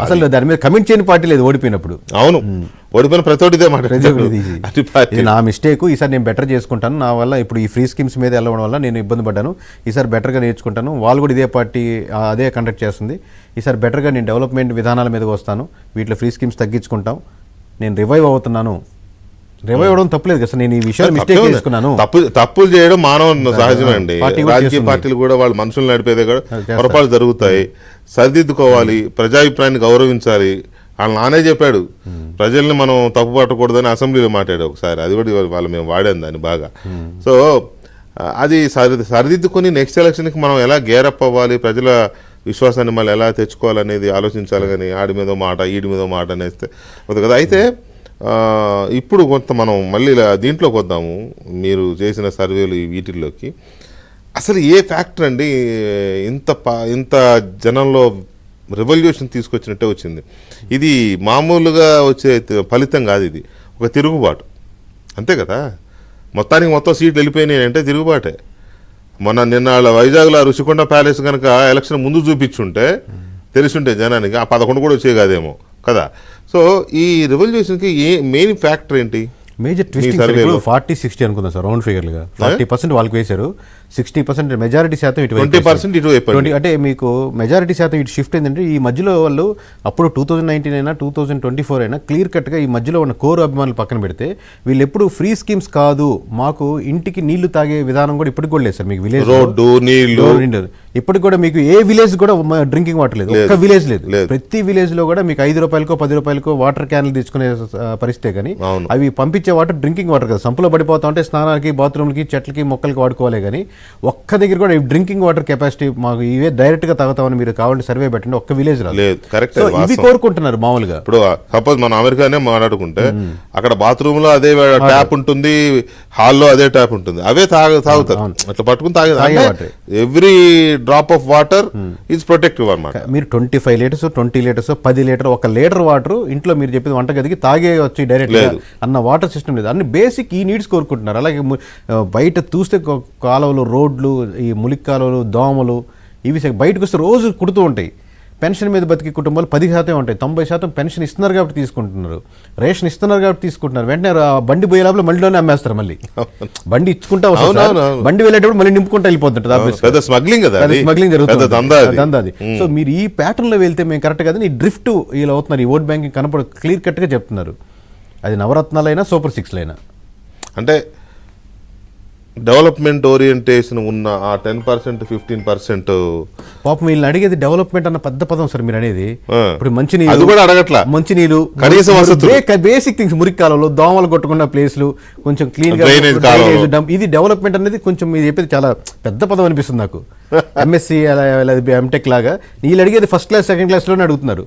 అసలు దాని మీద కమెంట్ చేయని పార్టీ లేదు ఓడిపోయినప్పుడు. అవును, ఓడిపోయిన ప్రతి ఒక్కటి ఇదే మాట. నా మిస్టేక్, ఈసారి నేను బెటర్ చేసుకుంటాను, నా వల్ల ఇప్పుడు ఈ ఫ్రీ స్కీమ్స్ మీద వెళ్ళడం వల్ల నేను ఇబ్బంది పడ్డాను, ఈసారి బెటర్గా నేర్చుకుంటాను. వాళ్ళు కూడా ఇదే పార్టీ అదే కండక్ట్ చేస్తుంది, ఈసారి బెటర్గా నేను డెవలప్మెంట్ విధానాల మీదకి వస్తాను, వీటిలో ఫ్రీ స్కీమ్స్ తగ్గించుకుంటాం, నేను రివైవ్ అవుతున్నాను. రివైవ్ అవడం తప్పలేదు కదా, నేను ఈ విషయాలు మిస్టేక్ చేసుకున్నాను. తప్పులు చేయడం మానవ సహజమే అండి. రాజకీయ పార్టీలు కూడా వాళ్ళ మనుషులు నడిపేదే కూడా పొరపాటు జరుగుతాయి, సరిదిద్దుకోవాలి, ప్రజాభిప్రాయాన్ని గౌరవించాలి. వాళ్ళ నానే చెప్పాడు ప్రజల్ని మనం తప్పు పట్టకూడదని అసెంబ్లీలో మాట్లాడాడు ఒకసారి, అది కూడా వాళ్ళు మేము వాడాను దాన్ని బాగా. సో అది సరిదిద్దుకొని నెక్స్ట్ ఎలక్షన్కి మనం ఎలా గేరప్ అవ్వాలి, ప్రజల విశ్వాసాన్ని మళ్ళీ ఎలా తెచ్చుకోవాలనేది ఆలోచించాలి. కానీ ఆడి మీద మాట ఈడి మీద మాట అనేస్తే కదా. అయితే ఇప్పుడు కొంత మనం మళ్ళీ దీంట్లోకి వద్దాము, మీరు చేసిన సర్వేలు వీటిల్లోకి. అసలు ఏ ఫ్యాక్టర్ అండి ఇంత జనంలో రెవల్యూషన్ తీసుకొచ్చినట్టే వచ్చింది? ఇది మామూలుగా వచ్చే ఫలితం కాదు, ఇది ఒక తిరుగుబాటు అంతే కదా. మొత్తానికి మొత్తం సీట్లు వెళ్ళిపోయినాయి అంటే తిరుగుబాటే. నిన్న వైజాగ్లో రుషికొండ ప్యాలెస్ కనుక ఎలక్షన్ ముందు చూపించుంటే తెలుసుంటే జనానికి ఆ 11 కూడా వచ్చే కాదేమో కదా. సో ఈ రెవల్యూషన్కి మెయిన్ ఫ్యాక్టర్ ఏంటి? మేజర్ ట్విస్టింగ్ 40-60 అనుకుందాం సార్, రౌండ్ ఫిగర్లుగా 40% వాళ్ళకి వేశారు, 60% మెజారిటీ శాతం ఇటు 20% ఇటు 20. అంటే మీకు మెజారిటీ శాతం ఇటు షిఫ్ట్ ఏంటంటే ఈ మధ్యలో వాళ్ళు అప్పుడు 2019 అయినా 2024 అయినా క్లియర్ కట్గా ఈ మధ్యలో ఉన్న కోర్ అభిమానులు పక్కన పెడితే వీళ్ళు ఎప్పుడు ఫ్రీ స్కీమ్స్ కాదు, మాకు ఇంటికి నీళ్లు తాగే విధానం కూడా ఇప్పటికి కూడా లేదు సార్. మీకు విలేజ్ రోడ్డు నీళ్లు ఇప్పటికి కూడా మీకు ఏ విలేజ్ కూడా డ్రింకింగ్ వాటర్ లేదు, ఒక్క విలేజ్ లేదు. ప్రతి విలేజ్ లో కూడా మీకు 5 రూపాయలకో 10 రూపాయలకో వాటర్ క్యాన్లు తీసుకునే పరిస్థితే కానీ అవి పంపించే వాటర్ డ్రింకింగ్ వాటర్ కదా, సంపులో పడిపోతా ఉంటే స్నానాలకి బాత్రూమ్లకి చెట్లకి మొక్కలకి వాడుకోవాలి. కానీ ఒక్క దగ్గర కూడా డ్రింకింగ్ వాటర్ కెపాసిటీ మాకు ఇవే డైరెక్ట్ గా తాగుతామని మీరు కావాలంటే సర్వే పెట్టండి, ఒక్క విలేజ్ లేదు. ఇవి కోరుకుంటున్నారు మామూలుగా. ఇప్పుడు సపోజ్ మనం అమెరికానే మాట్లాడుకుంటే అక్కడ బాత్రూమ్ లో అదే ట్యాప్ ఉంటుంది, హాల్లో అదే ట్యాప్ ఉంటుంది, అవే తాగుతారు, అట్లా పట్టుకుని తాగే every drop of water is protective అన్నమాట. మీరు 25 litres 20 litres 10 litre 1 litre water ఇంట్లో మీరు చెప్పేది వంటగదికి తాగే వచ్చి డైరెక్ట్ అన్న వాటర్ సిస్టమ్ లేదు. అన్ని బేసిక్ ఈ నీడ్స్ కోరుకుంటున్నారు. అలాగే బయట చూస్తే కాలువలు, రోడ్లు, ఈ ములిక్ కాలువలు, దోమలు, ఇవి బయటకు వస్తే రోజు కుడుతూ ఉంటాయి. పెన్షన్ మీద బతికే కుటుంబాలు 10% ఉంటాయి, 90% పెన్షన్ ఇస్తున్నారు కాబట్టి తీసుకుంటున్నారు, రేషన్ ఇస్తున్నారు కాబట్టి తీసుకుంటున్నారు. వెంటనే బండి పోయే లోపల మళ్ళీలోనే అమ్మేస్తారు. మళ్ళీ బండి ఇచ్చుకుంటా వస్తారు, బండి వెళ్ళేటప్పుడు మళ్ళీ నింపుకుంటా వెళ్ళిపోతుంటారు. స్మగ్లింగ్ జరుగుతుంది. సో మీరు ఈ ప్యాటర్న్ లో వెళ్తే మేము కరెక్ట్ కదా, ఈ డ్రిఫ్ట్ ఇలా అవుతున్నారు, ఈ ఓట్ బ్యాంకింగ్ కనపడ క్లియర్ కట్ గా చెప్తున్నారు. అది నవరత్నాలైనా సూపర్ 6లైనా. అంటే డెవలప్మెంట్ ఓరియంటేషన్ ఉన్న ఆ 10% 15% పాపం వీళ్ళని అడిగేది డెవలప్మెంట్ అన్న పెద్ద పదం సార్ మీరు అనేది. ఇప్పుడు మంచినీళ్ళు కూడా అడగట్లా, మంచినీళ్ళు కనీసం బేసిక్ థింగ్స్, మురికి కాలంలో దోమలు కొట్టుకున్న ప్లేస్లు కొంచెం క్లీన్ గా, ఇది డెవలప్మెంట్ అనేది కొంచెం మీరు చెప్పేది చాలా పెద్ద పదం అనిపిస్తుంది నాకు. ఎంఎస్సి ఎంటెక్ లాగా వీళ్ళు అడిగేది ఫస్ట్ క్లాస్ సెకండ్ క్లాస్ లోనే అడుగుతున్నారు.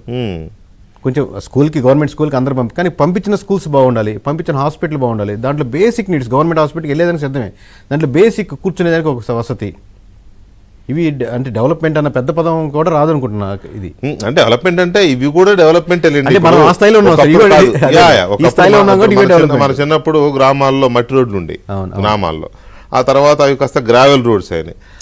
కొంచెం స్కూల్కి, గవర్నమెంట్ స్కూల్కి అందరూ కానీ పంపించిన స్కూల్స్ బాగుండాలి, పంపించిన హాస్పిటల్ బాగుండాలి. దాంట్లో బేసిక్ నీడ్స్, గవర్నమెంట్ హాస్పిటల్కి వెళ్ళేదానికి సిద్ధమే, దాంట్లో బేసిక్ కూర్చునేదానికి ఒక వసతి. ఇవి అంటే డెవలప్మెంట్ అన్న పెద్ద పదం కూడా రాదనుకుంటున్నా. ఇది అంటే డెవలప్మెంట్ అంటే ఇవి కూడా డెవలప్మెంట్. మనం ఆ స్థాయిలో ఉన్నాం, మన చిన్నప్పుడు గ్రామాల్లో మట్టి రోడ్లు ఉండి గ్రామాల్లో, ఆ తర్వాత అవి కాస్త గ్రావెల్ రోడ్స్ అయినాయి.